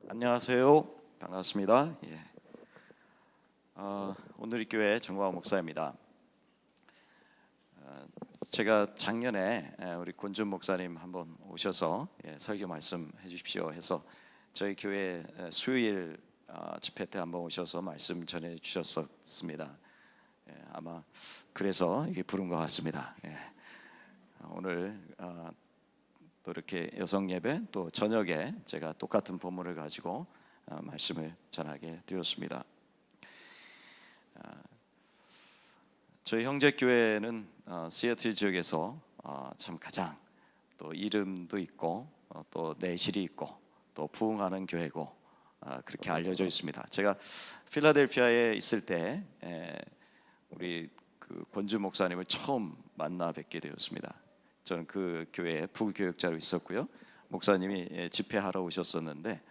안녕하세요. 반갑습니다. 오늘 이 교회 정광 목사입니다. 제가 작년에 우리 권준 목사님 한번 오셔서 설교 말씀해 주십시오 해서 저희 교회 수요일 집회 때 한번 오셔서 말씀 전해 주셨었습니다. 아마 그래서 이게 부른 것 같습니다. 오늘 또 이렇게 여성 예배 또 저녁에 제가 똑같은 본문을 가지고 말씀을 전하게 되었습니다. 저희 형제 교회는 시애틀 지역에서 참 가장 또 이름도 있고 또 내실이 있고 또 부흥하는 교회고 그렇게 알려져 있습니다. 제가 필라델피아에 있을 때 우리 그 권주 목사님을 처음 만나 뵙게 되었습니다. 저는 그 교회에 부교역자로 있었고요. 목사님이 집회하러 오셨었는데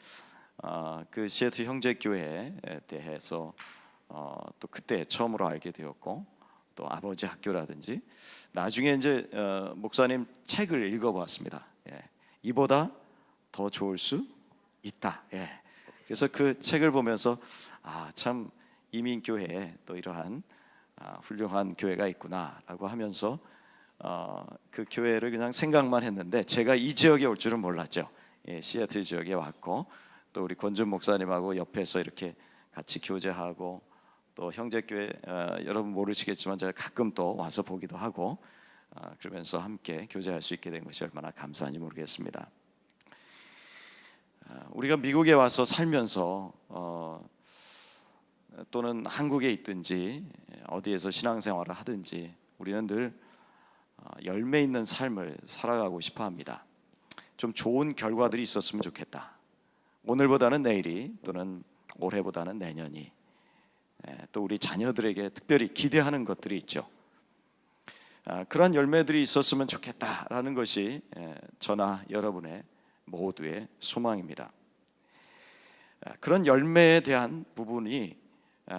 그 시애틀 형제교회에 대해서 또 그때 처음으로 알게 되었고 또 아버지 학교라든지 나중에 이제 목사님 책을 읽어봤습니다. 이보다 더 좋을 수 있다. 그래서 그 책을 보면서 참 이민교회에 또 이러한 훌륭한 교회가 있구나라고 하면서 그 교회를 그냥 생각만 했는데 제가 이 지역에 올 줄은 몰랐죠. 시애틀 지역에 왔고 또 우리 권준 목사님하고 옆에서 이렇게 같이 교제하고 또 형제교회 여러분 모르시겠지만 제가 가끔 또 와서 보기도 하고 그러면서 함께 교제할 수 있게 된 것이 얼마나 감사한지 모르겠습니다. 우리가 미국에 와서 살면서 또는 한국에 있든지 어디에서 신앙생활을 하든지 우리는 늘 열매 있는 삶을 살아가고 싶어 합니다. 좀 좋은 결과들이 있었으면 좋겠다. 오늘보다는 내일이 또는 올해보다는 내년이 또 우리 자녀들에게 특별히 기대하는 것들이 있죠. 그런 열매들이 있었으면 좋겠다라는 것이 저나 여러분의 모두의 소망입니다. 그런 열매에 대한 부분이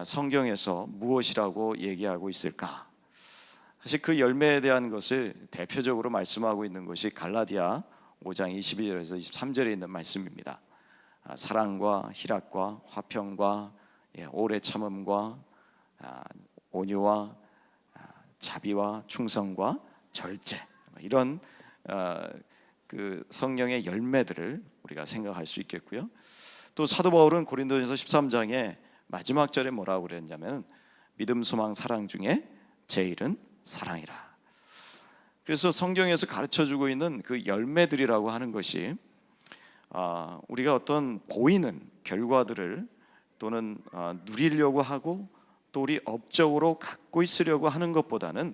성경에서 무엇이라고 얘기하고 있을까? 사실 그 열매에 대한 것을 대표적으로 말씀하고 있는 것이 갈라디아 5장 22절에서 23절에 있는 말씀입니다. 사랑과 희락과 화평과 오래 참음과 온유와 자비와 충성과 절제 이런 그 성령의 열매들을 우리가 생각할 수 있겠고요. 또 사도 바울은 고린도전서 13장에 마지막 절에 뭐라고 그랬냐면 믿음, 소망, 사랑 중에 제일은 사랑이라. 그래서 성경에서 가르쳐주고 있는 그 열매들이라고 하는 것이 우리가 어떤 보이는 결과들을 또는 누리려고 하고 또 우리 업적으로 갖고 있으려고 하는 것보다는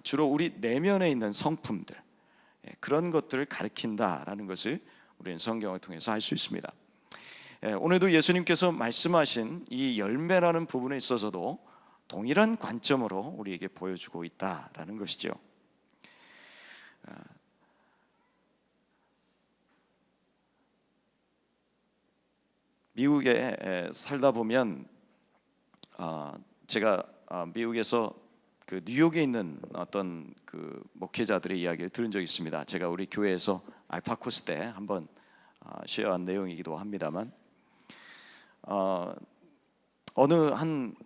주로 우리 내면에 있는 성품들 그런 것들을 가리킨다라는 것을 우리는 성경을 통해서 알 수 있습니다. 오늘도 예수님께서 말씀하신 이 열매라는 부분에 있어서도 동일한 관점으로 우리에게 보여주고 있다라는 것이죠. 미국에 살다 보면 제가 미국에서 그 뉴욕에 있는 어떤 그 목회자들의 이야기를 들은 적이 있습니다. 제가 우리 교회에서 알파 코스 때 한번 쉐어한 내용이기도 합니다만 어느 한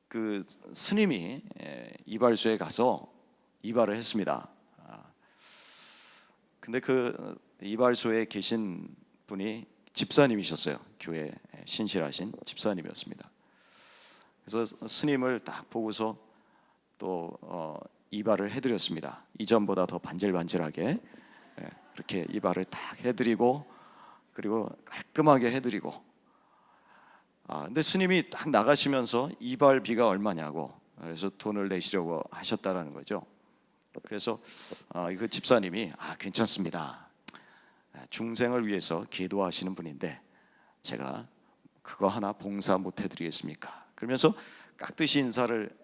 그 스님이 이발소에 가서 이발을 했습니다. 근데 그 이발소에 계신 분이 집사님이셨어요. 교회 신실하신 집사님이었습니다. 그래서 스님을 딱 보고서 또 이발을 해드렸습니다. 이전보다 더 반질반질하게 그렇게 이발을 딱 해드리고 그리고 깔끔하게 해드리고 근데 스님이 딱 나가시면서 이발비가 얼마냐고 그래서 돈을 내시려고 하셨다라는 거죠. 그래서 그 집사님이 괜찮습니다. 중생을 위해서 기도하시는 분인데 제가 그거 하나 봉사 못 해드리겠습니까? 그러면서 깍듯이 인사를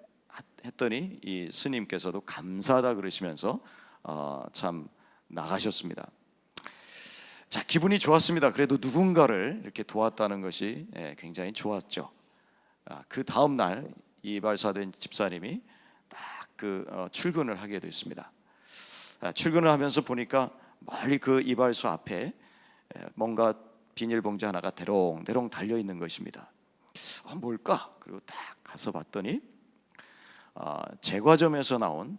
했더니 이 스님께서도 감사하다 그러시면서 참 나가셨습니다. 자, 기분이 좋았습니다. 그래도 누군가를 이렇게 도왔다는 것이 굉장히 좋았죠. 그 다음 날 이발사된 집사님이 딱 그 출근을 하게 됐습니다. 출근을 하면서 보니까 멀리 그 이발소 앞에 뭔가 비닐봉지 하나가 대롱대롱 달려 있는 것입니다. 뭘까? 그리고 딱 가서 봤더니 제과점에서 나온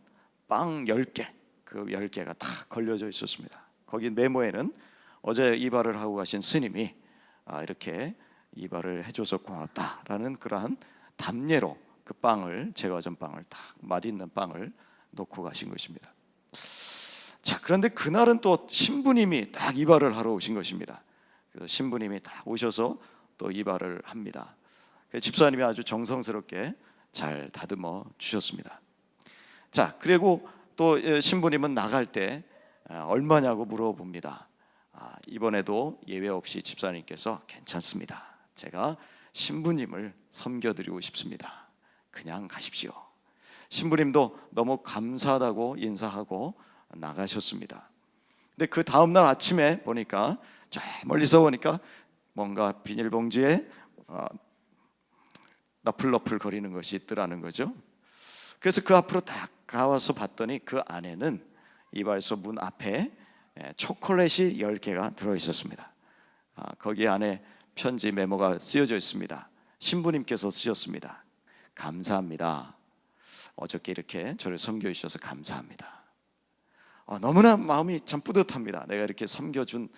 빵 10개, 그 10개가 딱 걸려져 있었습니다. 거기 메모에는 어제 이발을 하고 가신 스님이 이렇게 이발을 해줘서 고맙다라는 그러한 답례로 그 빵을, 제과점 빵을 딱 맛있는 빵을 놓고 가신 것입니다. 자, 그런데 그날은 또 신부님이 딱 이발을 하러 오신 것입니다. 그래서 신부님이 딱 오셔서 또 이발을 합니다. 집사님이 아주 정성스럽게 잘 다듬어 주셨습니다. 자, 그리고 또 신부님은 나갈 때 얼마냐고 물어봅니다. 이번에도 예외 없이 집사님께서 괜찮습니다. 제가 신부님을 섬겨드리고 싶습니다. 그냥 가십시오. 신부님도 너무 감사하다고 인사하고 나가셨습니다. 근데 그 다음날 아침에 보니까 저 멀리서 보니까 뭔가 비닐봉지에 너플너플 거리는 것이 있더라는 거죠. 그래서 그 앞으로 딱 가와서 봤더니 그 안에는 이발소 문 앞에 초콜릿이 10개가 들어있었습니다. 거기 안에 편지 메모가 쓰여져 있습니다. 신부님께서 쓰셨습니다. 감사합니다. 어저께 이렇게 저를 섬겨주셔서 감사합니다. 너무나 마음이 참 뿌듯합니다. 내가 이렇게 섬겨준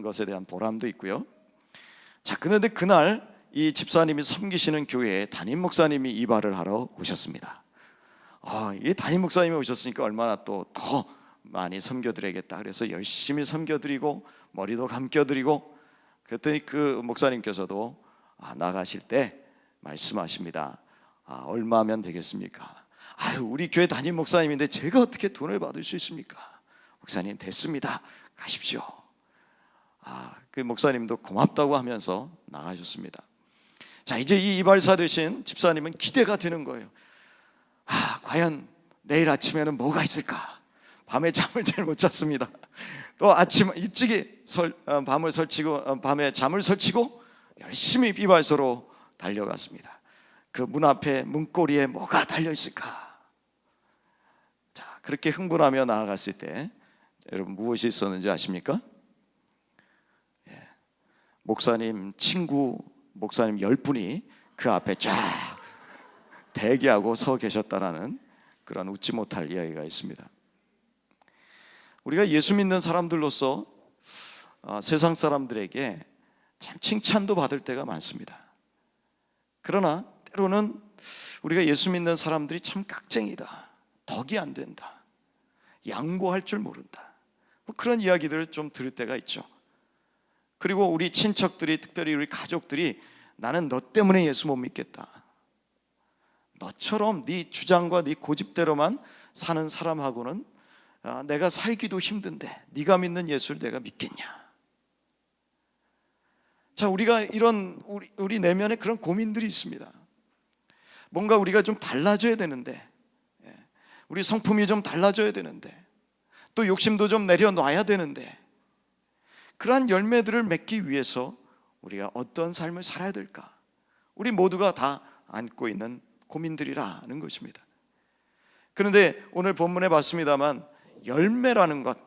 것에 대한 보람도 있고요. 자, 그런데 그날 이 집사님이 섬기시는 교회에 담임 목사님이 이발을 하러 오셨습니다. 이 담임 목사님이 오셨으니까 얼마나 또 더 많이 섬겨드려야겠다. 그래서 열심히 섬겨드리고 머리도 감겨드리고, 그랬더니 그 목사님께서도 나가실 때 말씀하십니다. 얼마면 되겠습니까? 우리 교회 담임 목사님인데 제가 어떻게 돈을 받을 수 있습니까? 목사님 됐습니다. 가십시오. 그 목사님도 고맙다고 하면서 나가셨습니다. 자, 이제 이 이발사 되신 집사님은 기대가 되는 거예요. 과연 내일 아침에는 뭐가 있을까? 밤에 잠을 잘 못 잤습니다. 또 아침 일찍이 밤에 잠을 설치고 열심히 이발소로 달려갔습니다. 그 문 앞에 문고리에 뭐가 달려 있을까? 자, 그렇게 흥분하며 나아갔을 때 여러분 무엇이 있었는지 아십니까? 목사님 친구 목사님 10분이 그 앞에 쫙 대기하고 서 계셨다라는 그런 웃지 못할 이야기가 있습니다. 우리가 예수 믿는 사람들로서 세상 사람들에게 참 칭찬도 받을 때가 많습니다. 그러나 때로는 우리가 예수 믿는 사람들이 참 깍쟁이다, 덕이 안 된다, 양보할 줄 모른다, 그런 이야기들을 좀 들을 때가 있죠. 그리고 우리 친척들이, 특별히 우리 가족들이 나는 너 때문에 예수 못 믿겠다, 너처럼 네 주장과 네 고집대로만 사는 사람하고는 내가 살기도 힘든데 네가 믿는 예수를 내가 믿겠냐. 자, 우리가 이런 우리 내면에 그런 고민들이 있습니다. 뭔가 우리가 좀 달라져야 되는데, 우리 성품이 좀 달라져야 되는데, 또 욕심도 좀 내려놔야 되는데, 그러한 열매들을 맺기 위해서 우리가 어떤 삶을 살아야 될까? 우리 모두가 다 안고 있는 고민들이라는 것입니다. 그런데 오늘 본문에 봤습니다만 열매라는 것,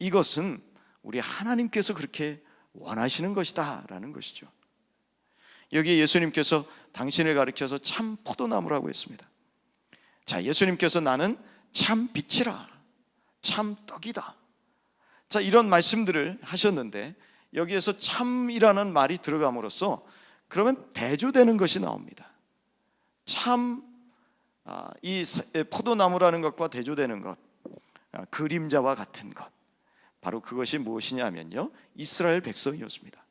이것은 우리 하나님께서 그렇게 원하시는 것이다 라는 것이죠. 여기 예수님께서 당신을 가리켜서 참 포도나무라고 했습니다. 자, 예수님께서 나는 참 빛이라, 참 떡이다, 자, 이런 말씀들을 하셨는데 여기에서 참이라는 말이 들어감으로써 그러면 대조되는 것이 나옵니다. 참, 이 포도나무라는 것과 대조되는 것, 그림자와 같은 것, 바로 그것이 무엇이냐면요, 이스라엘 백성이었습니다.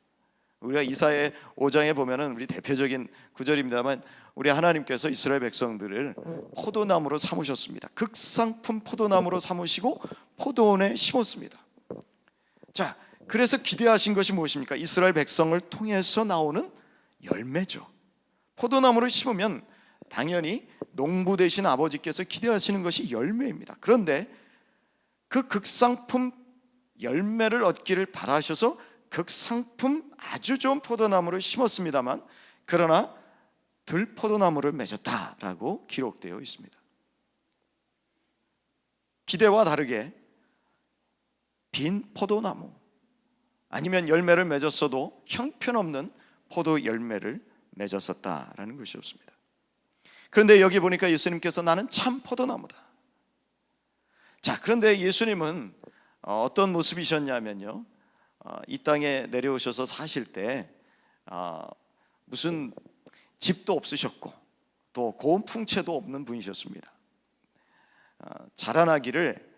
우리가 이사야 5장에 보면은 우리 대표적인 구절입니다만, 우리 하나님께서 이스라엘 백성들을 포도나무로 삼으셨습니다. 극상품 포도나무로 삼으시고 포도원에 심었습니다. 자, 그래서 기대하신 것이 무엇입니까? 이스라엘 백성을 통해서 나오는 열매죠. 포도나무를 심으면 당연히 농부 되신 아버지께서 기대하시는 것이 열매입니다. 그런데 그 극상품 열매를 얻기를 바라셔서 극상품 아주 좋은 포도나무를 심었습니다만, 그러나 들포도나무를 맺었다라고 기록되어 있습니다. 기대와 다르게 빈 포도나무, 아니면 열매를 맺었어도 형편없는 포도 열매를 맺었었다라는 것이었습니다. 그런데 여기 보니까 예수님께서 나는 참 포도나무다. 자, 그런데 예수님은 어떤 모습이셨냐면요, 이 땅에 내려오셔서 사실 때 무슨 집도 없으셨고 또 고운 풍채도 없는 분이셨습니다. 자라나기를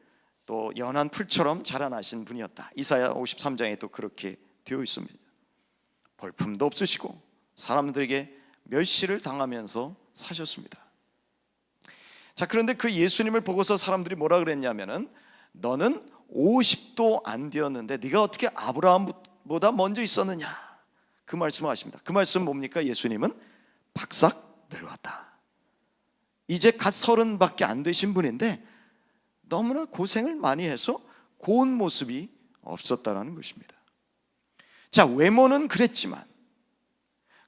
또 연한 풀처럼 자라나신 분이었다. 이사야 53장에 또 그렇게 되어 있습니다. 볼품도 없으시고 사람들에게 멸시를 당하면서 사셨습니다. 자, 그런데 그 예수님을 보고서 사람들이 뭐라 그랬냐면은, 너는 50도 안 되었는데 네가 어떻게 아브라함보다 먼저 있었느냐, 그 말씀을 하십니다. 그 말씀은 뭡니까? 예수님은 박삭 늙었다. 이제 갓 30밖에 안 되신 분인데 너무나 고생을 많이 해서 고운 모습이 없었다라는 것입니다. 자, 외모는 그랬지만,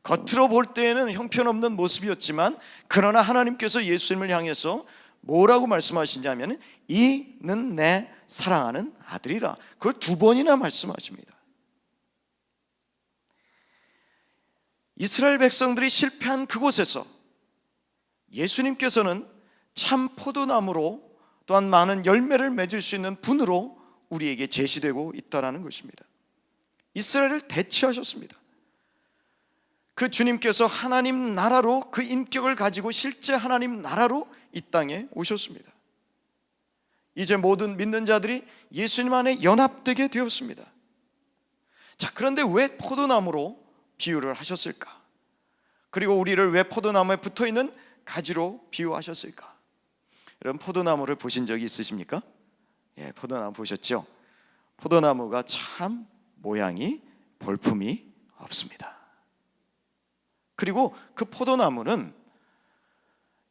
겉으로 볼 때에는 형편없는 모습이었지만, 그러나 하나님께서 예수님을 향해서 뭐라고 말씀하시냐면, 이는 내 사랑하는 아들이라. 그걸 2번이나 말씀하십니다. 이스라엘 백성들이 실패한 그곳에서 예수님께서는 참 포도나무로, 또한 많은 열매를 맺을 수 있는 분으로 우리에게 제시되고 있다는 것입니다. 이스라엘을 대체하셨습니다. 그 주님께서 하나님 나라로, 그 인격을 가지고 실제 하나님 나라로 이 땅에 오셨습니다. 이제 모든 믿는 자들이 예수님 안에 연합되게 되었습니다. 자, 그런데 왜 포도나무로 비유를 하셨을까? 그리고 우리를 왜 포도나무에 붙어있는 가지로 비유하셨을까? 여러분, 포도나무를 보신 적이 있으십니까? 예, 포도나무 보셨죠? 포도나무가 참 모양이 볼품이 없습니다. 그리고 그 포도나무는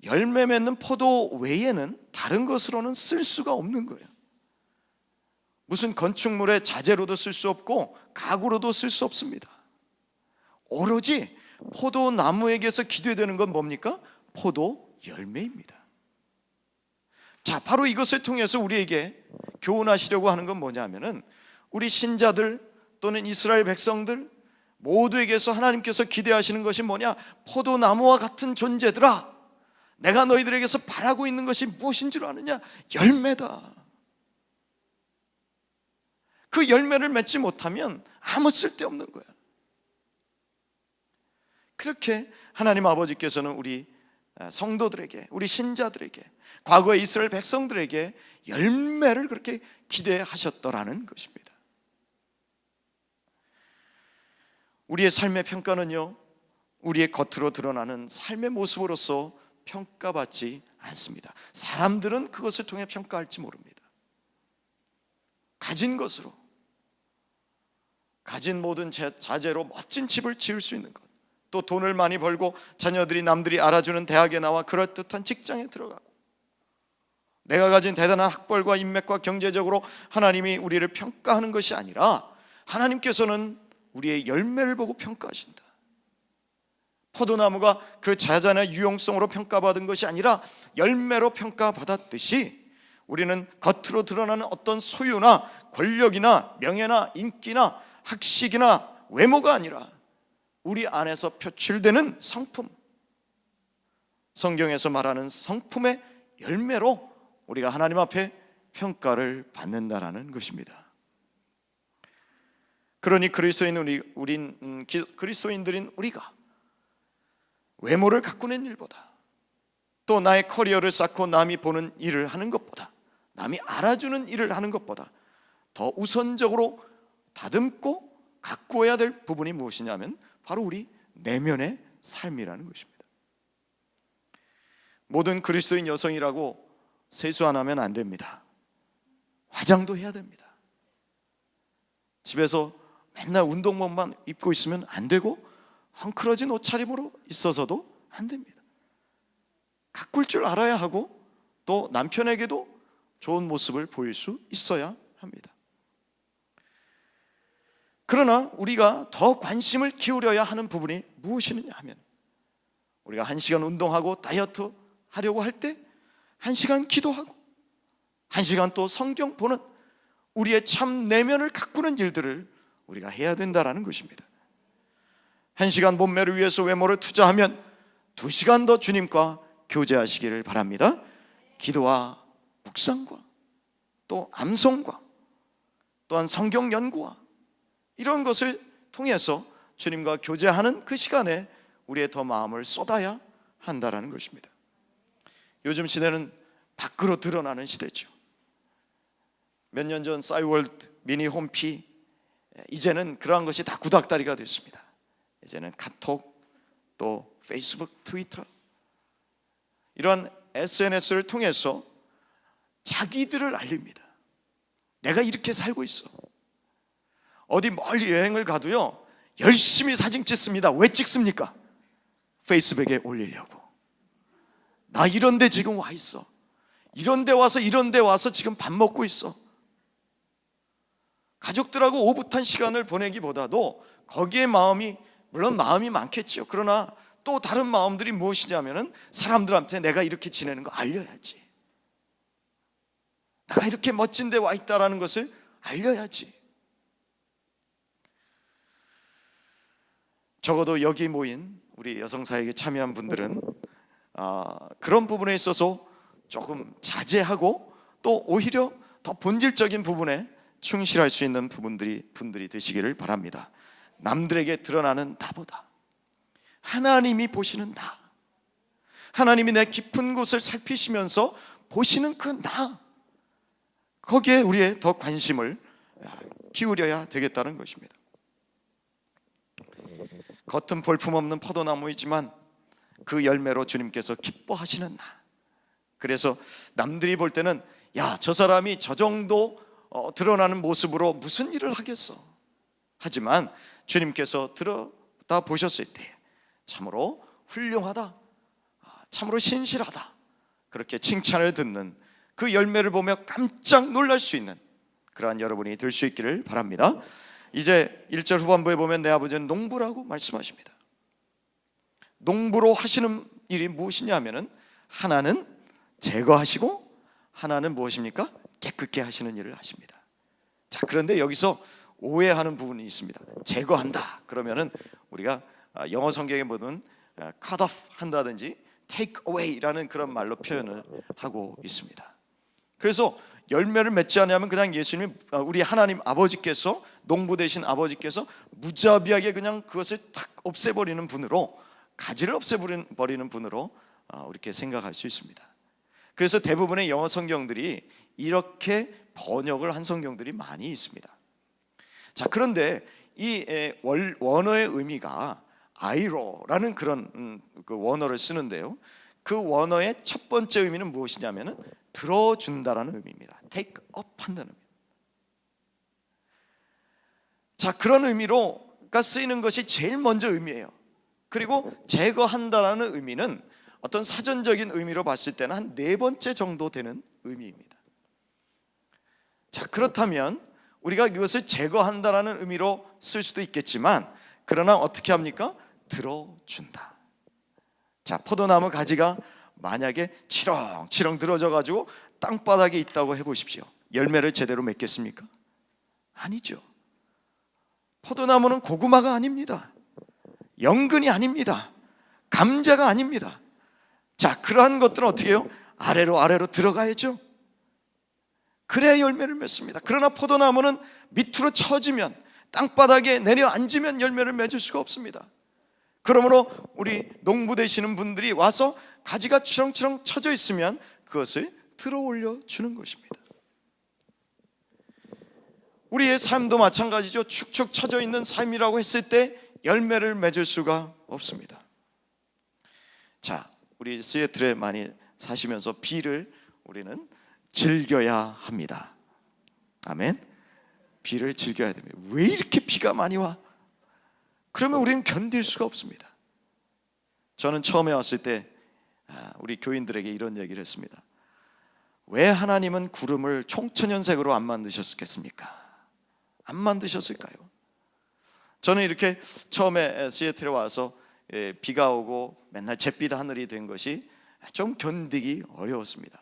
열매 맺는 포도 외에는 다른 것으로는 쓸 수가 없는 거예요. 무슨 건축물의 자재로도 쓸 수 없고 가구로도 쓸 수 없습니다. 오로지 포도나무에게서 기대되는 건 뭡니까? 포도 열매입니다. 자, 바로 이것을 통해서 우리에게 교훈하시려고 하는 건 뭐냐면은, 우리 신자들 또는 이스라엘 백성들 모두에게서 하나님께서 기대하시는 것이 뭐냐? 포도나무와 같은 존재들아, 내가 너희들에게서 바라고 있는 것이 무엇인 줄 아느냐? 열매다. 그 열매를 맺지 못하면 아무 쓸데없는 거야. 그렇게 하나님 아버지께서는 우리 성도들에게, 우리 신자들에게, 과거의 이스라엘 백성들에게 열매를 그렇게 기대하셨더라는 것입니다. 우리의 삶의 평가는요, 우리의 겉으로 드러나는 삶의 모습으로서 평가받지 않습니다. 사람들은 그것을 통해 평가할지 모릅니다. 가진 것으로, 가진 모든 자재로 멋진 집을 지을 수 있는 것, 또 돈을 많이 벌고 자녀들이 남들이 알아주는 대학에 나와 그럴듯한 직장에 들어가고, 내가 가진 대단한 학벌과 인맥과 경제적으로 하나님이 우리를 평가하는 것이 아니라, 하나님께서는 우리의 열매를 보고 평가하신다. 포도나무가 그 자자나 유용성으로 평가받은 것이 아니라 열매로 평가받았듯이, 우리는 겉으로 드러나는 어떤 소유나 권력이나 명예나 인기나 학식이나 외모가 아니라 우리 안에서 표출되는 성품, 성경에서 말하는 성품의 열매로 우리가 하나님 앞에 평가를 받는다라는 것입니다. 그러니 그리스도인들인 우리가 외모를 가꾸는 일보다, 또 나의 커리어를 쌓고 남이 보는 일을 하는 것보다, 남이 알아주는 일을 하는 것보다 더 우선적으로 다듬고 가꾸어야 될 부분이 무엇이냐면 바로 우리 내면의 삶이라는 것입니다. 모든 그리스도인 여성이라고 세수 안 하면 안 됩니다. 화장도 해야 됩니다. 집에서 맨날 운동복만 입고 있으면 안 되고, 헝클어진 옷차림으로 있어서도 안 됩니다. 가꿀 줄 알아야 하고, 또 남편에게도 좋은 모습을 보일 수 있어야 합니다. 그러나 우리가 더 관심을 기울여야 하는 부분이 무엇이냐 하면, 우리가 1시간 운동하고 다이어트 하려고 할 때 1시간 기도하고 1시간 또 성경 보는, 우리의 참 내면을 가꾸는 일들을 우리가 해야 된다라는 것입니다. 1시간 몸매를 위해서 외모를 투자하면 2시간 더 주님과 교제하시기를 바랍니다. 기도와 묵상과 또 암송과 또한 성경 연구와 이런 것을 통해서 주님과 교제하는 그 시간에 우리의 더 마음을 쏟아야 한다라는 것입니다. 요즘 시대는 밖으로 드러나는 시대죠. 몇 년 전 싸이월드, 미니 홈피, 이제는 그러한 것이 다 구닥다리가 됐습니다. 이제는 카톡, 또 페이스북, 트위터, 이러한 SNS를 통해서 자기들을 알립니다. 내가 이렇게 살고 있어. 어디 멀리 여행을 가도요, 열심히 사진 찍습니다. 왜 찍습니까? 페이스북에 올리려고. 나 이런 데 지금 와 있어. 이런 데 와서 지금 밥 먹고 있어. 가족들하고 오붓한 시간을 보내기보다도 거기에 물론 마음이 많겠죠. 그러나 또 다른 마음들이 무엇이냐면은 사람들한테 내가 이렇게 지내는 거 알려야지. 내가 이렇게 멋진 데 와 있다라는 것을 알려야지. 적어도 여기 모인 우리 여성사역에 참여한 분들은 그런 부분에 있어서 조금 자제하고 또 오히려 더 본질적인 부분에 충실할 수 있는 분들이 되시기를 바랍니다. 남들에게 드러나는 나보다 하나님이 보시는 나, 하나님이 내 깊은 곳을 살피시면서 보시는 그 나, 거기에 우리의 더 관심을 기울여야 되겠다는 것입니다. 겉은 볼품없는 포도나무이지만 그 열매로 주님께서 기뻐하시는 나. 그래서 남들이 볼 때는 야, 저 사람이 저 정도 드러나는 모습으로 무슨 일을 하겠어. 하지만 주님께서 들여다 보셨을 때 참으로 훌륭하다, 참으로 신실하다, 그렇게 칭찬을 듣는 그 열매를 보며 깜짝 놀랄 수 있는 그러한 여러분이 될 수 있기를 바랍니다. 이제 1절 후반부에 보면 내 아버지는 농부라고 말씀하십니다. 농부로 하시는 일이 무엇이냐 하면은 하나는 제거하시고 하나는 무엇입니까? 깨끗게 하시는 일을 하십니다. 자, 그런데 여기서 오해하는 부분이 있습니다. 제거한다 그러면은 우리가 영어 성경에 보면 cut off 한다든지 take away라는 그런 말로 표현을 하고 있습니다. 그래서 열매를 맺지 않으면 그냥 예수님, 우리 하나님 아버지께서, 농부 되신 아버지께서 무자비하게 그냥 그것을 탁 없애버리는 분으로, 가지를 없애버리는 분으로 이렇게 생각할 수 있습니다. 그래서 대부분의 영어 성경들이 이렇게 번역을 한 성경들이 많이 있습니다. 자, 그런데 이 원어의 의미가 아이로라는 그런 그 원어를 쓰는데요, 그 원어의 첫 번째 의미는 무엇이냐면은 들어준다라는 의미입니다. take up 한다는 의미. 자, 그런 의미로가 쓰이는 것이 제일 먼저 의미예요. 그리고 제거한다라는 의미는 어떤 사전적인 의미로 봤을 때는 한 4번째 정도 되는 의미입니다. 자, 그렇다면 우리가 이것을 제거한다라는 의미로 쓸 수도 있겠지만, 그러나 어떻게 합니까? 들어준다. 자, 포도나무 가지가 만약에 치렁치렁 들어져 가지고 땅바닥에 있다고 해보십시오. 열매를 제대로 맺겠습니까? 아니죠. 포도나무는 고구마가 아닙니다. 연근이 아닙니다. 감자가 아닙니다. 자, 그러한 것들은 어떻게 해요? 아래로 들어가야죠. 그래야 열매를 맺습니다. 그러나 포도나무는 밑으로 처지면, 땅바닥에 내려앉으면 열매를 맺을 수가 없습니다. 그러므로 우리 농부 되시는 분들이 와서 가지가 치렁치렁 쳐져 있으면 그것을 들어 올려 주는 것입니다. 우리의 삶도 마찬가지죠. 축축 처져 있는 삶이라고 했을 때 열매를 맺을 수가 없습니다. 자, 우리 시애틀에 많이 사시면서 비를 우리는 즐겨야 합니다. 아멘. 비를 즐겨야 됩니다. 왜 이렇게 비가 많이 와? 그러면 우리는 견딜 수가 없습니다. 저는 처음에 왔을 때 우리 교인들에게 이런 얘기를 했습니다. 왜 하나님은 구름을 총천연색으로 안 만드셨겠습니까? 안 만드셨을까요? 저는 이렇게 처음에 시애틀에 와서 비가 오고 맨날 잿빛 하늘이 된 것이 좀 견디기 어려웠습니다.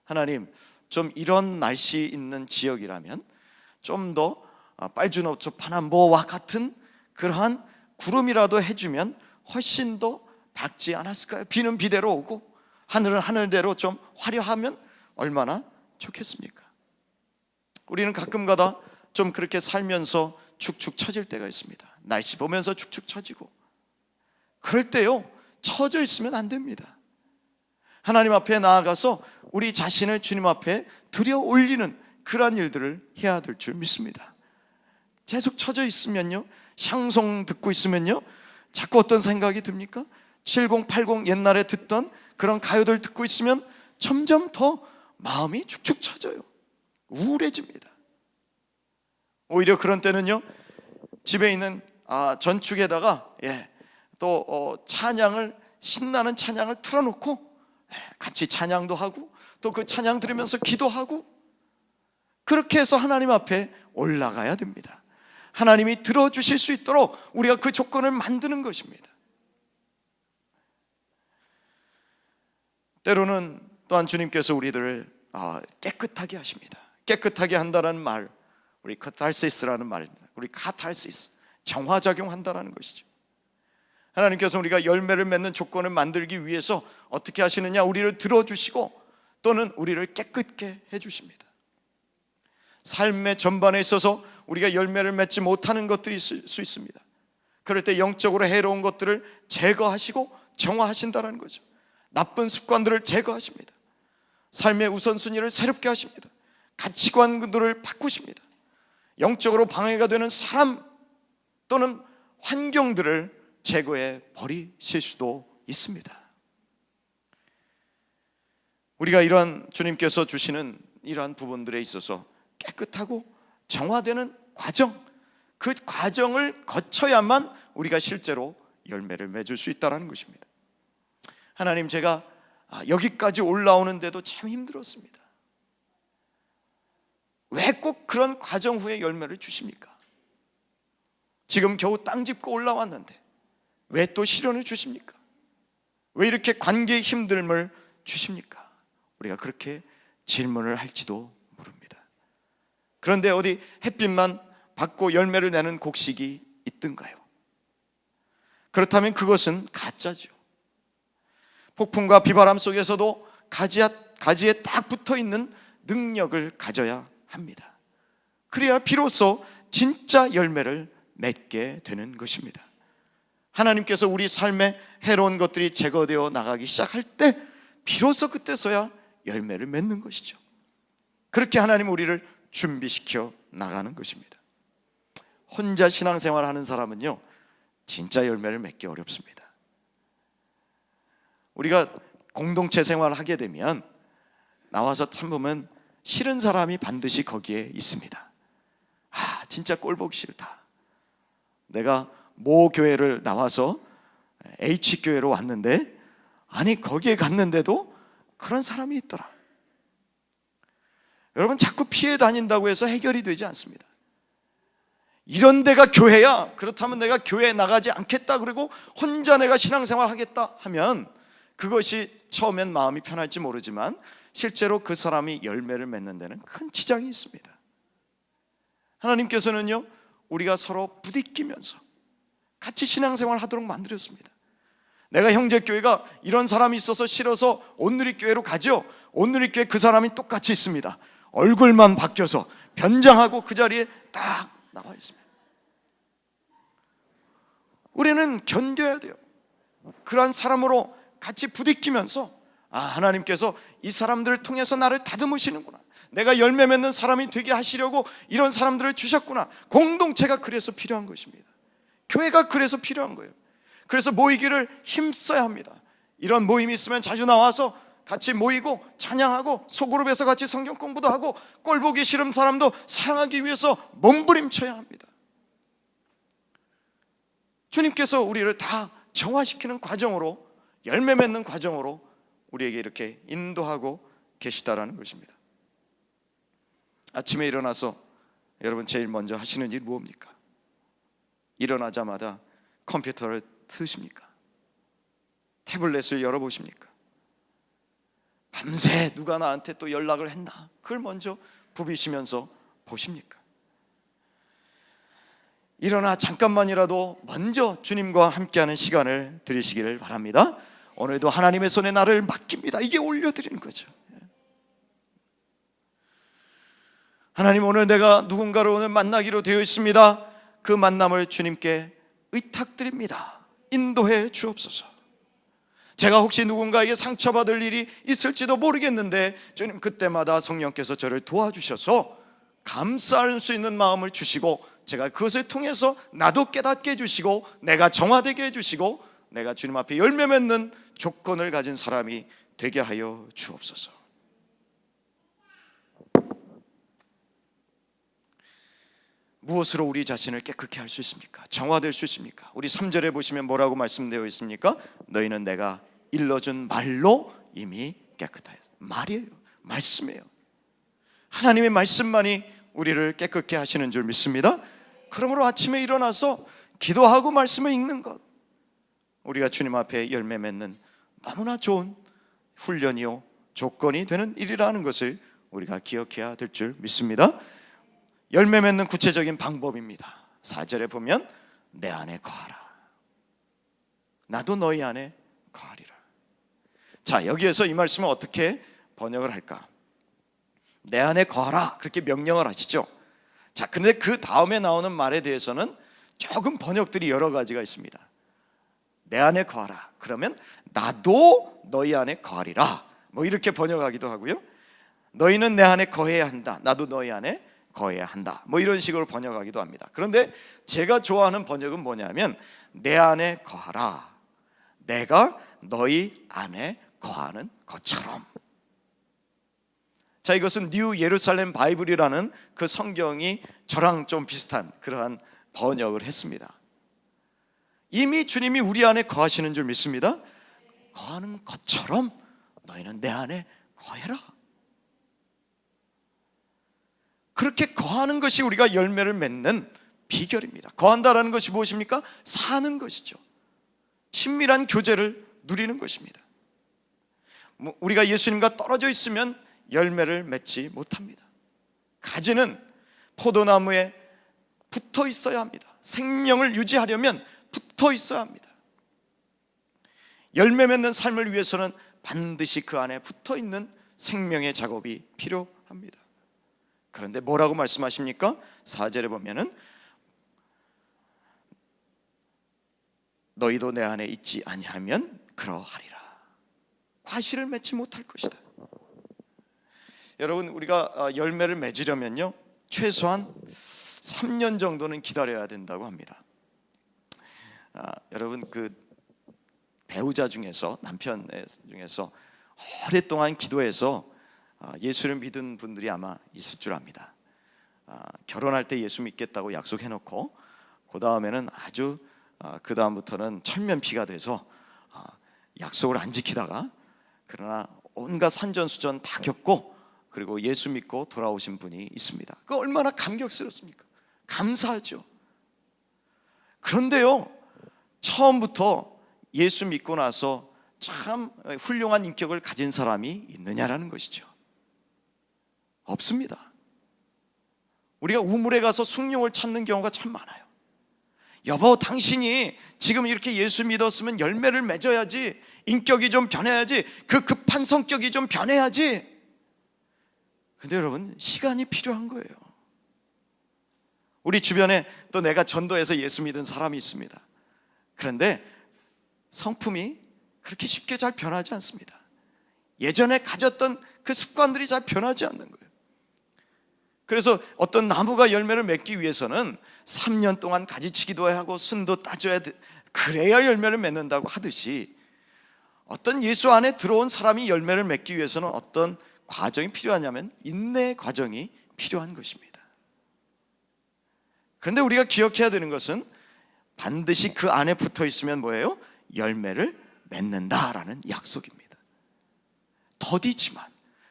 하나님, 좀 이런 날씨 있는 지역이라면 좀 더 빨주노초 파남보와 같은 그러한 구름이라도 해주면 훨씬 더 밝지 않았을까요? 비는 비대로 오고 하늘은 하늘대로 좀 화려하면 얼마나 좋겠습니까? 우리는 가끔가다 좀 그렇게 살면서 축축 처질 때가 있습니다. 날씨 보면서 축축 처지고, 그럴 때요, 처져 있으면 안 됩니다. 하나님 앞에 나아가서 우리 자신을 주님 앞에 들여 올리는 그러한 일들을 해야 될 줄 믿습니다. 계속 처져 있으면요, 샹송 듣고 있으면요, 자꾸 어떤 생각이 듭니까? 70, 80 옛날에 듣던 그런 가요들 듣고 있으면 점점 더 마음이 축축 처져요. 우울해집니다. 오히려 그런 때는요, 집에 있는 전축에다가 또 찬양을, 신나는 찬양을 틀어놓고 같이 찬양도 하고 또 그 찬양 들으면서 기도하고, 그렇게 해서 하나님 앞에 올라가야 됩니다. 하나님이 들어주실 수 있도록 우리가 그 조건을 만드는 것입니다. 때로는 또한 주님께서 우리들을 깨끗하게 하십니다. 깨끗하게 한다는 말, 우리 카탈시스라는 말입니다. 우리 카탈시스, 정화작용한다는 것이죠. 하나님께서 우리가 열매를 맺는 조건을 만들기 위해서 어떻게 하시느냐? 우리를 들어주시고 또는 우리를 깨끗게 해주십니다. 삶의 전반에 있어서 우리가 열매를 맺지 못하는 것들이 있을 수 있습니다. 그럴 때 영적으로 해로운 것들을 제거하시고 정화하신다는 거죠. 나쁜 습관들을 제거하십니다. 삶의 우선순위를 새롭게 하십니다. 가치관들을 바꾸십니다. 영적으로 방해가 되는 사람 또는 환경들을 제거해 버리실 수도 있습니다. 우리가 이러한 주님께서 주시는 이러한 부분들에 있어서 깨끗하고 정화되는 과정, 그 과정을 거쳐야만 우리가 실제로 열매를 맺을 수 있다는 것입니다. 하나님, 제가 여기까지 올라오는데도 참 힘들었습니다. 왜 꼭 그런 과정 후에 열매를 주십니까? 지금 겨우 땅 짚고 올라왔는데 왜 또 시련을 주십니까? 왜 이렇게 관계의 힘듦을 주십니까? 우리가 그렇게 질문을 할지도 모릅니다. 그런데 어디 햇빛만 받고 열매를 내는 곡식이 있던가요? 그렇다면 그것은 가짜죠. 폭풍과 비바람 속에서도 가지에 딱 붙어있는 능력을 가져야 합니다. 그래야 비로소 진짜 열매를 맺게 되는 것입니다. 하나님께서 우리 삶에 해로운 것들이 제거되어 나가기 시작할 때 비로소 그때서야 열매를 맺는 것이죠. 그렇게 하나님 우리를 준비시켜 나가는 것입니다. 혼자 신앙생활 하는 사람은요, 진짜 열매를 맺기 어렵습니다. 우리가 공동체 생활을 하게 되면 나와서 참으면 싫은 사람이 반드시 거기에 있습니다. 진짜 꼴보기 싫다. 내가 모 교회를 나와서 H교회로 왔는데 거기에 갔는데도 그런 사람이 있더라. 여러분, 자꾸 피해 다닌다고 해서 해결이 되지 않습니다. 이런 데가 교회야, 그렇다면 내가 교회에 나가지 않겠다 그리고 혼자 내가 신앙생활 하겠다 하면 그것이 처음엔 마음이 편할지 모르지만 실제로 그 사람이 열매를 맺는 데는 큰 지장이 있습니다. 하나님께서는요, 우리가 서로 부딪히면서 같이 신앙생활 하도록 만들었습니다. 내가 형제교회가 이런 사람이 있어서 싫어서 온누리교회로 가죠. 온누리교회 그 사람이 똑같이 있습니다. 얼굴만 바뀌어서 변장하고 그 자리에 딱 나와 있습니다. 우리는 견뎌야 돼요. 그러한 사람으로 같이 부딪히면서 하나님께서 이 사람들을 통해서 나를 다듬으시는구나, 내가 열매 맺는 사람이 되게 하시려고 이런 사람들을 주셨구나. 공동체가 그래서 필요한 것입니다. 교회가 그래서 필요한 거예요. 그래서 모이기를 힘써야 합니다. 이런 모임이 있으면 자주 나와서 같이 모이고 찬양하고 소그룹에서 같이 성경 공부도 하고 꼴보기 싫은 사람도 사랑하기 위해서 몸부림쳐야 합니다. 주님께서 우리를 다 정화시키는 과정으로, 열매 맺는 과정으로 우리에게 이렇게 인도하고 계시다라는 것입니다. 아침에 일어나서 여러분 제일 먼저 하시는 일이 뭡니까? 일어나자마자 컴퓨터를 트십니까? 태블릿을 열어보십니까? 밤새 누가 나한테 또 연락을 했나? 그걸 먼저 부비시면서 보십니까? 일어나 잠깐만이라도 먼저 주님과 함께하는 시간을 드리시기를 바랍니다. 오늘도 하나님의 손에 나를 맡깁니다. 이게 올려드리는 거죠. 하나님, 오늘 내가 누군가를 오늘 만나기로 되어 있습니다. 그 만남을 주님께 의탁드립니다. 인도해 주옵소서. 제가 혹시 누군가에게 상처받을 일이 있을지도 모르겠는데 주님, 그때마다 성령께서 저를 도와주셔서 감사할 수 있는 마음을 주시고, 제가 그것을 통해서 나도 깨닫게 해주시고, 내가 정화되게 해주시고, 내가 주님 앞에 열매 맺는 조건을 가진 사람이 되게 하여 주옵소서. 무엇으로 우리 자신을 깨끗게 할 수 있습니까? 정화될 수 있습니까? 우리 3절에 보시면 뭐라고 말씀되어 있습니까? 너희는 내가 일러준 말로 이미 깨끗하여. 말이에요. 말씀이에요. 하나님의 말씀만이 우리를 깨끗게 하시는 줄 믿습니다. 그러므로 아침에 일어나서 기도하고 말씀을 읽는 것, 우리가 주님 앞에 열매 맺는 너무나 좋은 훈련이요 조건이 되는 일이라는 것을 우리가 기억해야 될 줄 믿습니다. 열매 맺는 구체적인 방법입니다. 4절에 보면 내 안에 거하라. 나도 너희 안에 거하리라. 자, 여기에서 이 말씀을 어떻게 번역을 할까? 내 안에 거하라, 그렇게 명령을 하시죠. 자, 근데 그 다음에 나오는 말에 대해서는 조금 번역들이 여러 가지가 있습니다. 내 안에 거하라, 그러면 나도 너희 안에 거하리라, 뭐 이렇게 번역하기도 하고요. 너희는 내 안에 거해야 한다, 나도 너희 안에 거해야 한다, 뭐 이런 식으로 번역하기도 합니다. 그런데 제가 좋아하는 번역은 뭐냐면 내 안에 거하라, 내가 너희 안에 거하는 것처럼. 자, 이것은 뉴 예루살렘 바이블이라는 그 성경이 저랑 좀 비슷한 그러한 번역을 했습니다. 이미 주님이 우리 안에 거하시는 줄 믿습니다. 거하는 것처럼 너희는 내 안에 거해라. 그렇게 거하는 것이 우리가 열매를 맺는 비결입니다. 거한다라는 것이 무엇입니까? 사는 것이죠. 친밀한 교제를 누리는 것입니다. 우리가 예수님과 떨어져 있으면 열매를 맺지 못합니다. 가지는 포도나무에 붙어 있어야 합니다. 생명을 유지하려면 붙어 있어야 합니다. 열매 맺는 삶을 위해서는 반드시 그 안에 붙어 있는 생명의 작업이 필요합니다. 그런데 뭐라고 말씀하십니까? 4절에 보면은 너희도 내 안에 있지 아니하면 그러하리라. 과실을 맺지 못할 것이다. 여러분, 우리가 열매를 맺으려면요 최소한 3년 정도는 기다려야 된다고 합니다. 여러분, 그 배우자 중에서, 남편 중에서 오랫동안 기도해서 예수를 믿은 분들이 아마 있을 줄 압니다. 결혼할 때 예수 믿겠다고 약속해놓고 그 다음에는 아주 그 다음부터는 철면피가 돼서 약속을 안 지키다가, 그러나 온갖 산전수전 다 겪고 그리고 예수 믿고 돌아오신 분이 있습니다. 그 얼마나 감격스럽습니까? 감사하죠. 그런데요, 처음부터 예수 믿고 나서 참 훌륭한 인격을 가진 사람이 있느냐라는 것이죠. 없습니다. 우리가 우물에 가서 숭늉을 찾는 경우가 참 많아요. 여보, 당신이 지금 이렇게 예수 믿었으면 열매를 맺어야지, 인격이 좀 변해야지, 그 급한 성격이 좀 변해야지. 근데 여러분, 시간이 필요한 거예요. 우리 주변에 또 내가 전도해서 예수 믿은 사람이 있습니다. 그런데 성품이 그렇게 쉽게 잘 변하지 않습니다. 예전에 가졌던 그 습관들이 잘 변하지 않는 거예요. 그래서 어떤 나무가 열매를 맺기 위해서는 3년 동안 가지치기도 하고 순도 따져야 돼. 그래야 열매를 맺는다고 하듯이, 어떤 예수 안에 들어온 사람이 열매를 맺기 위해서는 어떤 과정이 필요하냐면 인내의 과정이 필요한 것입니다. 그런데 우리가 기억해야 되는 것은 반드시 그 안에 붙어 있으면 뭐예요? 열매를 맺는다라는 약속입니다. 더디지만,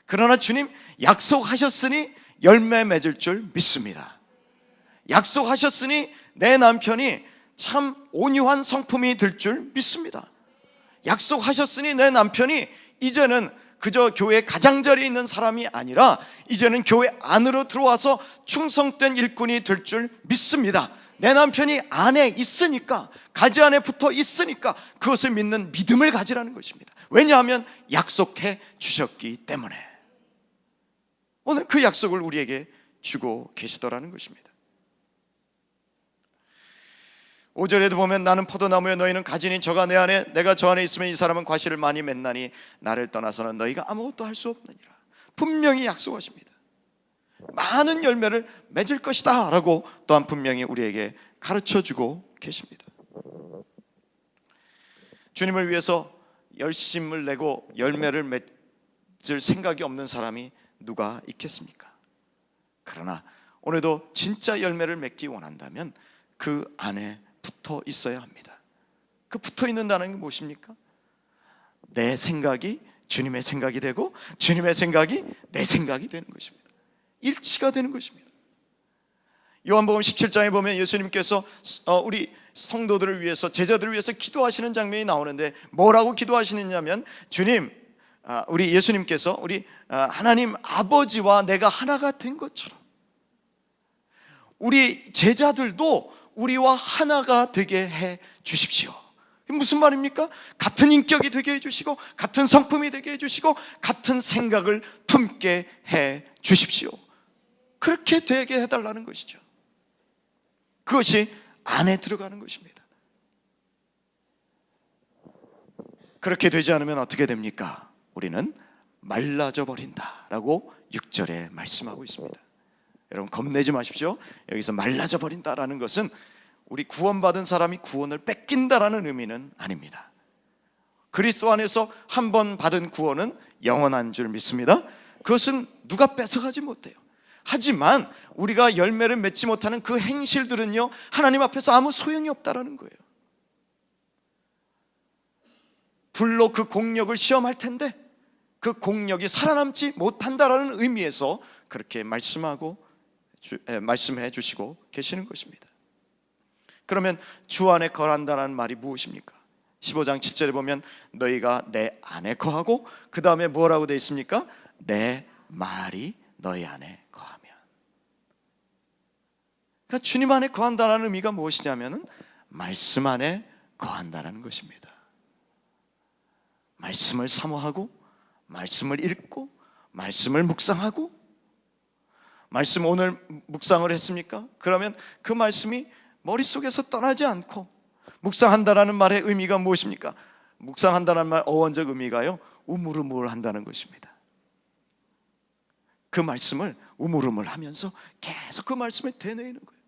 그러나 주님 약속하셨으니 열매 맺을 줄 믿습니다. 약속하셨으니 내 남편이 참 온유한 성품이 될 줄 믿습니다. 약속하셨으니 내 남편이 이제는 그저 교회 가장자리에 있는 사람이 아니라 이제는 교회 안으로 들어와서 충성된 일꾼이 될 줄 믿습니다. 내 남편이 안에 있으니까, 가지 안에 붙어 있으니까 그것을 믿는 믿음을 가지라는 것입니다. 왜냐하면 약속해 주셨기 때문에. 오늘 그 약속을 우리에게 주고 계시더라는 것입니다. 5절에도 보면 나는 포도나무에 너희는 가지니 저가 내 안에 내가 저 안에 있으면 이 사람은 과실을 많이 맺나니 나를 떠나서는 너희가 아무것도 할 수 없느니라. 분명히 약속하십니다. 많은 열매를 맺을 것이다 라고 또한 분명히 우리에게 가르쳐주고 계십니다. 주님을 위해서 열심을 내고 열매를 맺을 생각이 없는 사람이 누가 있겠습니까? 그러나 오늘도 진짜 열매를 맺기 원한다면 그 안에 붙어 있어야 합니다. 그 붙어 있는다는 게 무엇입니까? 내 생각이 주님의 생각이 되고 주님의 생각이 내 생각이 되는 것입니다. 일치가 되는 것입니다. 요한복음 17장에 보면 예수님께서 우리 성도들을 위해서, 제자들을 위해서 기도하시는 장면이 나오는데 뭐라고 기도하시느냐면, 주님, 우리 예수님께서 우리 하나님 아버지와 내가 하나가 된 것처럼 우리 제자들도 우리와 하나가 되게 해 주십시오. 무슨 말입니까? 같은 인격이 되게 해주시고 같은 성품이 되게 해주시고 같은 생각을 품게 해 주십시오. 그렇게 되게 해달라는 것이죠. 그것이 안에 들어가는 것입니다. 그렇게 되지 않으면 어떻게 됩니까? 우리는 말라져 버린다라고 6절에 말씀하고 있습니다. 여러분 겁내지 마십시오. 여기서 말라져 버린다라는 것은 우리 구원받은 사람이 구원을 뺏긴다라는 의미는 아닙니다. 그리스도 안에서 한 번 받은 구원은 영원한 줄 믿습니다. 그것은 누가 뺏어가지 못해요. 하지만 우리가 열매를 맺지 못하는 그 행실들은요, 하나님 앞에서 아무 소용이 없다라는 거예요. 불로 그 공력을 시험할 텐데 그 공력이 살아남지 못한다라는 의미에서 그렇게 말씀해 주시고 계시는 것입니다. 그러면 주 안에 거한다는 말이 무엇입니까? 15장 7절에 보면 너희가 내 안에 거하고 그 다음에 뭐라고 되어 있습니까? 내 말이 너희 안에 거하면. 그러니까 주님 안에 거한다는 의미가 무엇이냐면 말씀 안에 거한다는 것입니다. 말씀을 사모하고 말씀을 읽고 말씀을 묵상하고, 말씀 오늘 묵상을 했습니까? 그러면 그 말씀이 머릿속에서 떠나지 않고, 묵상한다라는 말의 의미가 무엇입니까? 묵상한다는 말 어원적 의미가요, 우물우물한다는 것입니다. 그 말씀을 우물우물하면서 계속 그 말씀을 되뇌이는 거예요.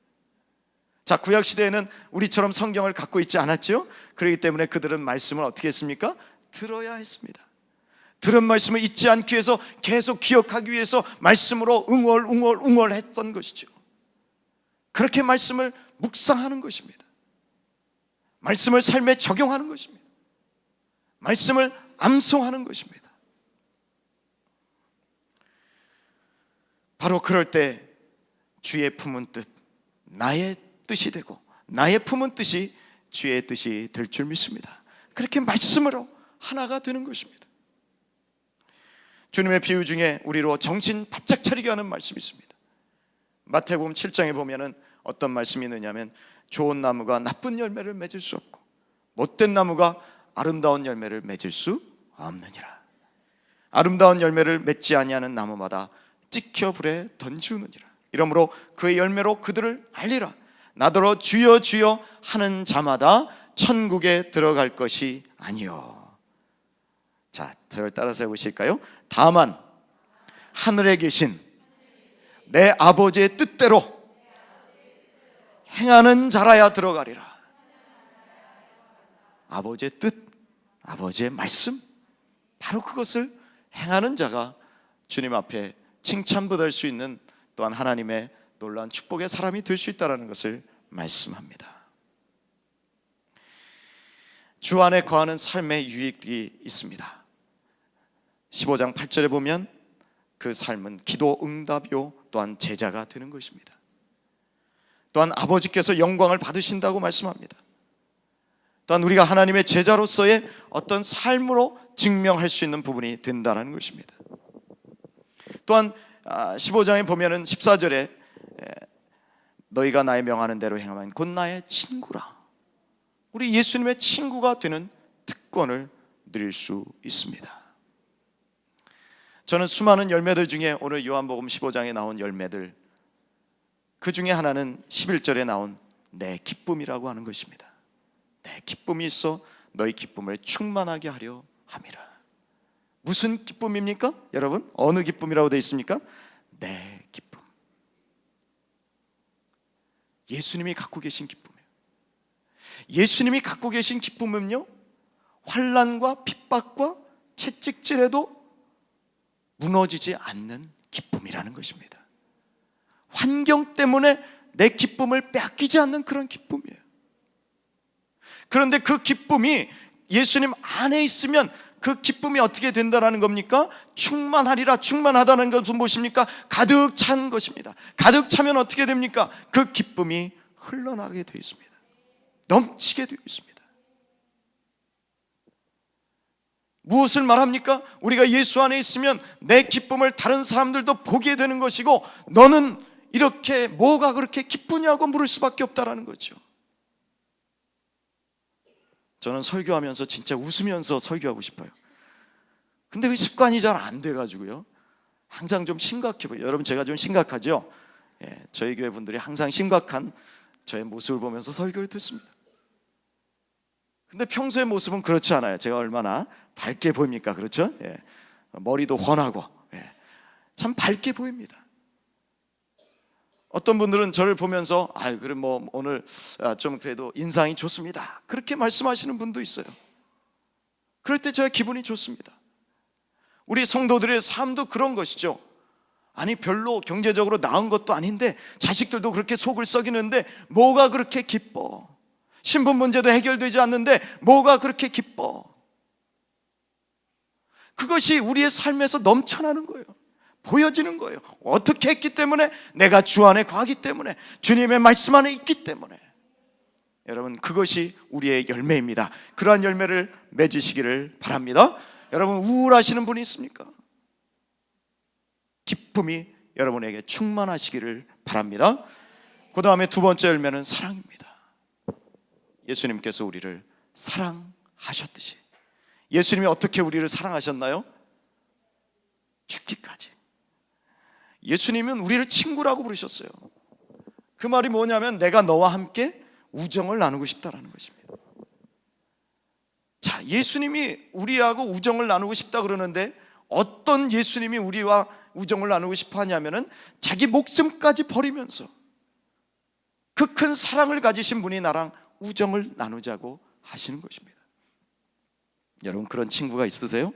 자, 구약 시대에는 우리처럼 성경을 갖고 있지 않았죠? 그렇기 때문에 그들은 말씀을 어떻게 했습니까? 들어야 했습니다. 들은 말씀을 잊지 않기 위해서, 계속 기억하기 위해서 말씀으로 웅얼웅얼했던 것이죠. 그렇게 말씀을 묵상하는 것입니다. 말씀을 삶에 적용하는 것입니다. 말씀을 암송하는 것입니다. 바로 그럴 때 주의 품은 뜻, 나의 뜻이 되고 나의 품은 뜻이 주의 뜻이 될 줄 믿습니다. 그렇게 말씀으로 하나가 되는 것입니다. 주님의 비유 중에 우리로 정신 바짝 차리게 하는 말씀이 있습니다. 마태복음 7장에 보면은 어떤 말씀이 있느냐면, 좋은 나무가 나쁜 열매를 맺을 수 없고 못된 나무가 아름다운 열매를 맺을 수 없느니라. 아름다운 열매를 맺지 아니하는 나무마다 찍혀 불에 던지우느니라. 이러므로 그의 열매로 그들을 알리라. 나더러 주여 주여 하는 자마다 천국에 들어갈 것이 아니요. 자, 저를 따라서 해보실까요? 다만 하늘에 계신 내 아버지의 뜻대로 행하는 자라야 들어가리라. 아버지의 뜻, 아버지의 말씀, 바로 그것을 행하는 자가 주님 앞에 칭찬받을 수 있는, 또한 하나님의 놀라운 축복의 사람이 될 수 있다는 것을 말씀합니다. 주 안에 거하는 삶의 유익이 있습니다. 15장 8절에 보면 그 삶은 기도 응답이요 또한 제자가 되는 것입니다. 또한 아버지께서 영광을 받으신다고 말씀합니다. 또한 우리가 하나님의 제자로서의 어떤 삶으로 증명할 수 있는 부분이 된다는 것입니다. 또한 15장에 보면은 14절에 너희가 나의 명하는 대로 행하면 곧 나의 친구라. 우리 예수님의 친구가 되는 특권을 누릴 수 있습니다. 저는 수많은 열매들 중에 오늘 요한복음 15장에 나온 열매들, 그 중에 하나는 11절에 나온 내 기쁨이라고 하는 것입니다. 내 기쁨이 있어 너희 기쁨을 충만하게 하려 함이라. 무슨 기쁨입니까? 여러분, 어느 기쁨이라고 되어 있습니까? 내 기쁨. 예수님이 갖고 계신 기쁨이에요. 예수님이 갖고 계신 기쁨은요, 환난과 핍박과 채찍질에도 무너지지 않는 기쁨이라는 것입니다. 환경 때문에 내 기쁨을 빼앗기지 않는 그런 기쁨이에요. 그런데 그 기쁨이 예수님 안에 있으면 그 기쁨이 어떻게 된다는 겁니까? 충만하리라. 충만하다는 것은 무엇입니까? 가득 찬 것입니다. 가득 차면 어떻게 됩니까? 그 기쁨이 흘러나게 되어 있습니다. 넘치게 되어 있습니다. 무엇을 말합니까? 우리가 예수 안에 있으면 내 기쁨을 다른 사람들도 보게 되는 것이고, 너는 이렇게 뭐가 그렇게 기쁘냐고 물을 수밖에 없다라는 거죠. 저는 설교하면서 진짜 웃으면서 설교하고 싶어요. 근데 그 습관이 잘 안 돼가지고요, 항상 좀 심각해 보여요. 여러분, 제가 좀 심각하죠? 저희 교회 분들이 항상 심각한 저의 모습을 보면서 설교를 듣습니다. 근데 평소의 모습은 그렇지 않아요. 제가 얼마나 밝게 보입니까? 그렇죠? 머리도 훤하고 참 밝게 보입니다. 어떤 분들은 저를 보면서 그럼 뭐 오늘 좀 그래도 인상이 좋습니다, 그렇게 말씀하시는 분도 있어요. 그럴 때 제가 기분이 좋습니다. 우리 성도들의 삶도 그런 것이죠. 아니, 별로 경제적으로 나은 것도 아닌데 자식들도 그렇게 속을 썩이는데 뭐가 그렇게 기뻐? 신분 문제도 해결되지 않는데 뭐가 그렇게 기뻐? 그것이 우리의 삶에서 넘쳐나는 거예요. 보여지는 거예요. 어떻게 했기 때문에? 내가 주 안에 거하기 때문에, 주님의 말씀 안에 있기 때문에. 여러분, 그것이 우리의 열매입니다. 그러한 열매를 맺으시기를 바랍니다. 여러분, 우울하시는 분이 있습니까? 기쁨이 여러분에게 충만하시기를 바랍니다. 그 다음에 두 번째 열매는 사랑입니다. 예수님께서 우리를 사랑하셨듯이, 예수님이 어떻게 우리를 사랑하셨나요? 죽기까지. 예수님은 우리를 친구라고 부르셨어요. 그 말이 뭐냐면, 내가 너와 함께 우정을 나누고 싶다라는 것입니다. 자, 예수님이 우리하고 우정을 나누고 싶다 그러는데, 어떤 예수님이 우리와 우정을 나누고 싶어 하냐면은, 자기 목숨까지 버리면서 그 큰 사랑을 가지신 분이 나랑 우정을 나누자고 하시는 것입니다. 여러분, 그런 친구가 있으세요?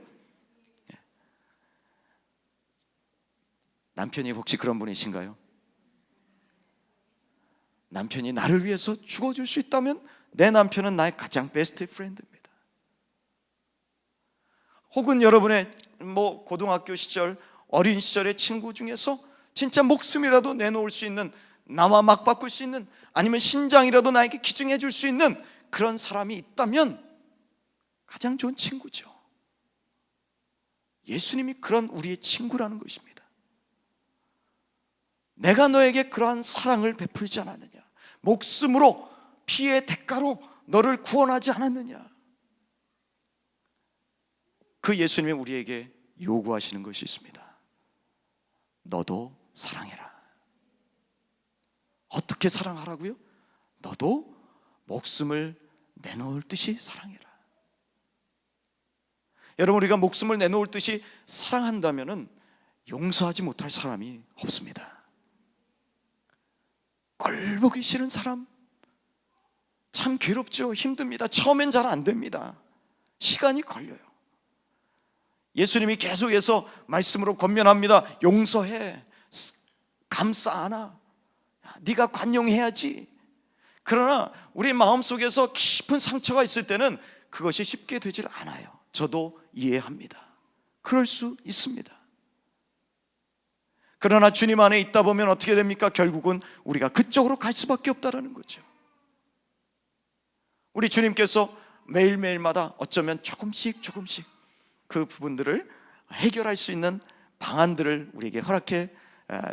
남편이 혹시 그런 분이신가요? 남편이 나를 위해서 죽어줄 수 있다면 내 남편은 나의 가장 베스트 프렌드입니다. 혹은 여러분의 고등학교 시절, 어린 시절의 친구 중에서 진짜 목숨이라도 내놓을 수 있는, 나와 막 바꿀 수 있는, 아니면 신장이라도 나에게 기증해 줄 수 있는 그런 사람이 있다면 가장 좋은 친구죠. 예수님이 그런 우리의 친구라는 것입니다. 내가 너에게 그러한 사랑을 베풀지 않았느냐? 목숨으로, 피의 대가로 너를 구원하지 않았느냐? 그 예수님이 우리에게 요구하시는 것이 있습니다. 너도 사랑해라. 어떻게 사랑하라고요? 너도 목숨을 내놓을 듯이 사랑해라. 여러분, 우리가 목숨을 내놓을 듯이 사랑한다면은 용서하지 못할 사람이 없습니다. 꼴보기 싫은 사람, 참 괴롭죠. 힘듭니다. 처음엔 잘 안 됩니다. 시간이 걸려요. 예수님이 계속해서 말씀으로 권면합니다. 용서해, 감싸 안아, 네가 관용해야지. 그러나 우리 마음속에서 깊은 상처가 있을 때는 그것이 쉽게 되질 않아요. 저도 이해합니다. 그럴 수 있습니다. 그러나 주님 안에 있다 보면 어떻게 됩니까? 결국은 우리가 그쪽으로 갈 수밖에 없다는 거죠. 우리 주님께서 매일매일마다 어쩌면 조금씩 그 부분들을 해결할 수 있는 방안들을 우리에게 허락해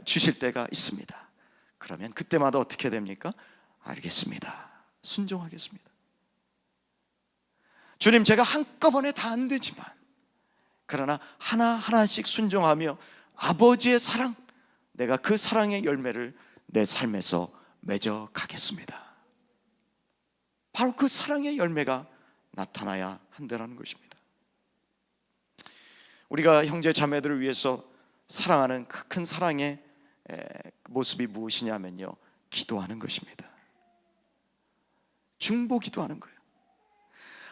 주실 때가 있습니다. 그러면 그때마다 어떻게 됩니까? 알겠습니다, 순종하겠습니다. 주님, 제가 한꺼번에 다 안 되지만 그러나 하나하나씩 순종하며 아버지의 사랑, 내가 그 사랑의 열매를 내 삶에서 맺어 가겠습니다. 바로 그 사랑의 열매가 나타나야 한다는 것입니다. 우리가 형제 자매들을 위해서 사랑하는 그 큰 사랑의 모습이 무엇이냐면요, 기도하는 것입니다. 중보 기도하는 거예요.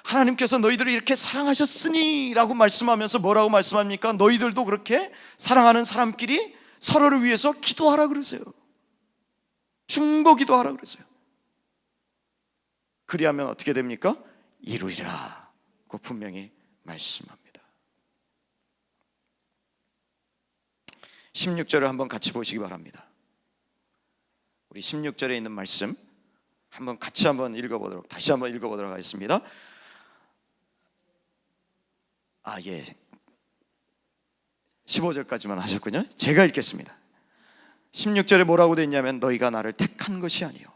하나님께서 너희들을 이렇게 사랑하셨으니 라고 말씀하면서 뭐라고 말씀합니까? 너희들도 그렇게 사랑하는 사람끼리 서로를 위해서 기도하라 그러세요. 중보 기도하라 그러세요. 그리하면 어떻게 됩니까? 이루리라 고 분명히 말씀합니다. 16절을 한번 같이 보시기 바랍니다. 우리 16절에 있는 말씀 한번 같이 한번 읽어보도록, 다시 한번 읽어보도록 하겠습니다. 예, 15절까지만 하셨군요. 제가 읽겠습니다. 16절에 뭐라고 되어 있냐면, 너희가 나를 택한 것이 아니요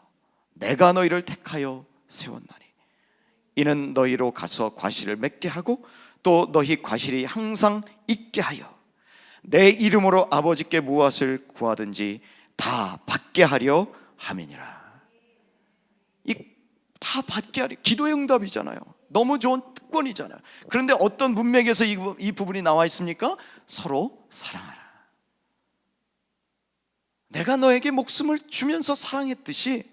내가 너희를 택하여 세웠나니 이는 너희로 가서 과실을 맺게 하고 또 너희 과실이 항상 있게 하여 내 이름으로 아버지께 무엇을 구하든지 다 받게 하려 함이니라. 이 다 받게 하려, 기도의 응답이잖아요. 너무 좋은 특권이잖아요. 그런데 어떤 문맥에서 이 부분이 나와 있습니까? 서로 사랑하라. 내가 너에게 목숨을 주면서 사랑했듯이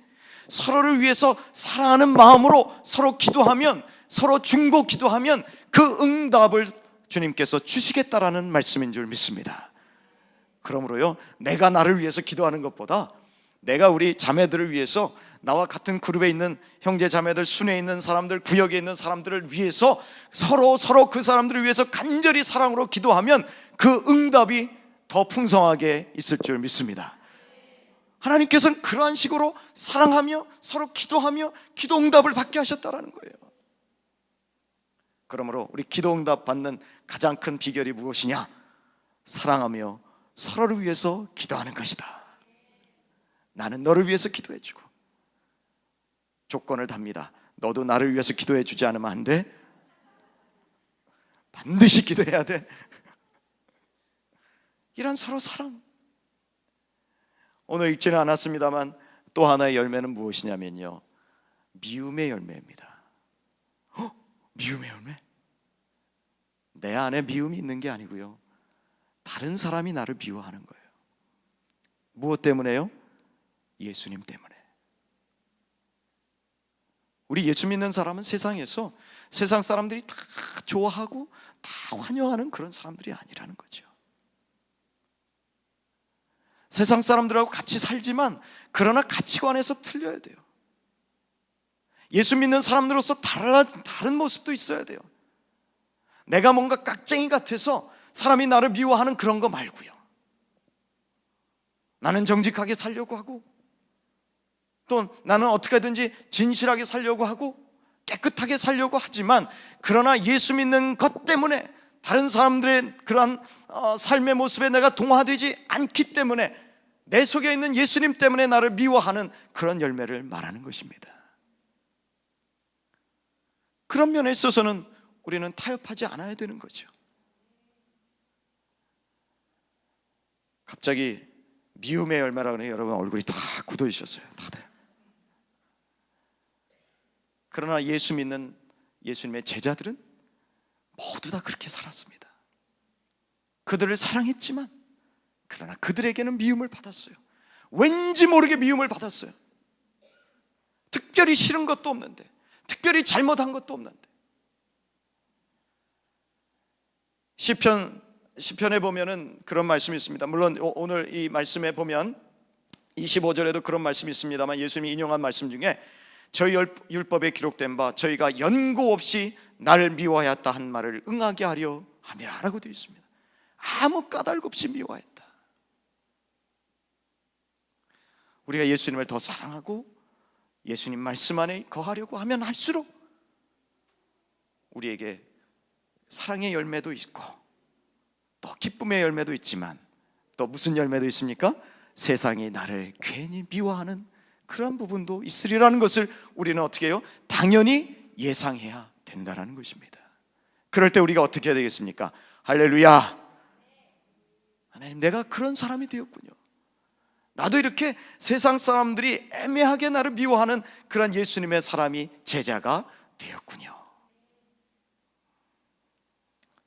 서로를 위해서 사랑하는 마음으로 서로 기도하면, 서로 중보 기도하면 그 응답을 주님께서 주시겠다라는 말씀인 줄 믿습니다. 그러므로요, 내가 나를 위해서 기도하는 것보다 내가 우리 자매들을 위해서, 나와 같은 그룹에 있는 형제 자매들, 순회에 있는 사람들, 구역에 있는 사람들을 위해서 서로 그 사람들을 위해서 간절히 사랑으로 기도하면 그 응답이 더 풍성하게 있을 줄 믿습니다. 하나님께서는 그러한 식으로 사랑하며 서로 기도하며 기도 응답을 받게 하셨다라는 거예요. 그러므로 우리 기도 응답 받는 가장 큰 비결이 무엇이냐? 사랑하며 서로를 위해서 기도하는 것이다. 나는 너를 위해서 기도해주고, 조건을 답니다. 너도 나를 위해서 기도해 주지 않으면 안 돼. 반드시 기도해야 돼. 이런 서로 사랑. 오늘 읽지는 않았습니다만 또 하나의 열매는 무엇이냐면요, 미움의 열매입니다. 미움의 열매? 내 안에 미움이 있는 게 아니고요, 다른 사람이 나를 미워하는 거예요. 무엇 때문에요? 예수님 때문에. 우리 예수 믿는 사람은 세상에서 세상 사람들이 다 좋아하고 다 환영하는 그런 사람들이 아니라는 거죠. 세상 사람들하고 같이 살지만 그러나 가치관에서 틀려야 돼요. 예수 믿는 사람들로서 다른 모습도 있어야 돼요. 내가 뭔가 깍쟁이 같아서 사람이 나를 미워하는 그런 거 말고요, 나는 정직하게 살려고 하고, 또 나는 어떻게든지 진실하게 살려고 하고 깨끗하게 살려고 하지만, 그러나 예수 믿는 것 때문에 다른 사람들의 그러한 삶의 모습에 내가 동화되지 않기 때문에, 내 속에 있는 예수님 때문에 나를 미워하는 그런 열매를 말하는 것입니다. 그런 면에 있어서는 우리는 타협하지 않아야 되는 거죠. 갑자기 미움의 열매라고 하니 여러분 얼굴이 다 굳어지셨어요, 다들. 그러나 예수 믿는 예수님의 제자들은 모두 다 그렇게 살았습니다. 그들을 사랑했지만 그러나 그들에게는 미움을 받았어요. 왠지 모르게 미움을 받았어요. 특별히 싫은 것도 없는데, 특별히 잘못한 것도 없는데. 시편에 보면은 그런 말씀이 있습니다. 물론 오늘 이 말씀에 보면 25절에도 그런 말씀이 있습니다만, 예수님이 인용한 말씀 중에 저희 율법에 기록된 바 저희가 연고 없이 나를 미워하였다 한 말을 응하게 하려 함이라 라고 되어 있습니다. 아무 까닭 없이 미워했다. 우리가 예수님을 더 사랑하고 예수님 말씀 안에 거하려고 하면 할수록 우리에게 사랑의 열매도 있고 또 기쁨의 열매도 있지만 또 무슨 열매도 있습니까? 세상이 나를 괜히 미워하는 그런 부분도 있으리라는 것을 우리는 어떻게 해요? 당연히 예상해야 된다는 것입니다. 그럴 때 우리가 어떻게 해야 되겠습니까? 할렐루야! 하나님, 내가 그런 사람이 되었군요. 나도 이렇게 세상 사람들이 애매하게 나를 미워하는 그런 예수님의 사람이, 제자가 되었군요.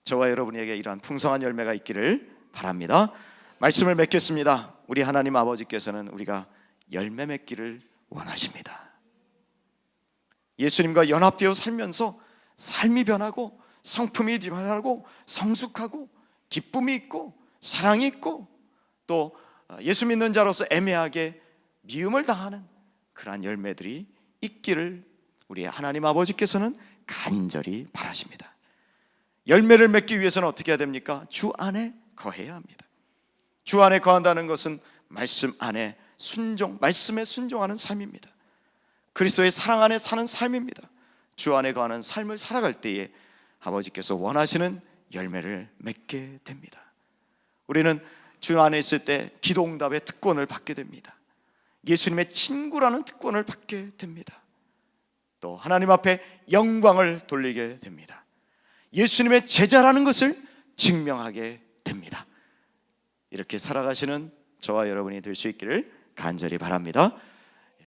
저와 여러분에게 이러한 풍성한 열매가 있기를 바랍니다. 말씀을 맺겠습니다. 우리 하나님 아버지께서는 우리가 열매 맺기를 원하십니다. 예수님과 연합되어 살면서 삶이 변하고 성품이 변하고 성숙하고 기쁨이 있고 사랑이 있고 또 예수 믿는 자로서 애매하게 미움을 당하는 그러한 열매들이 있기를 우리 하나님 아버지께서는 간절히 바라십니다. 열매를 맺기 위해서는 어떻게 해야 됩니까? 주 안에 거해야 합니다. 주 안에 거한다는 것은 말씀 안에 순종, 말씀에 순종하는 삶입니다. 그리스도의 사랑 안에 사는 삶입니다. 주 안에 거하는 삶을 살아갈 때에 아버지께서 원하시는 열매를 맺게 됩니다. 우리는 주 안에 있을 때 기도응답의 특권을 받게 됩니다. 예수님의 친구라는 특권을 받게 됩니다. 또 하나님 앞에 영광을 돌리게 됩니다. 예수님의 제자라는 것을 증명하게 됩니다. 이렇게 살아가시는 저와 여러분이 될 수 있기를 간절히 바랍니다.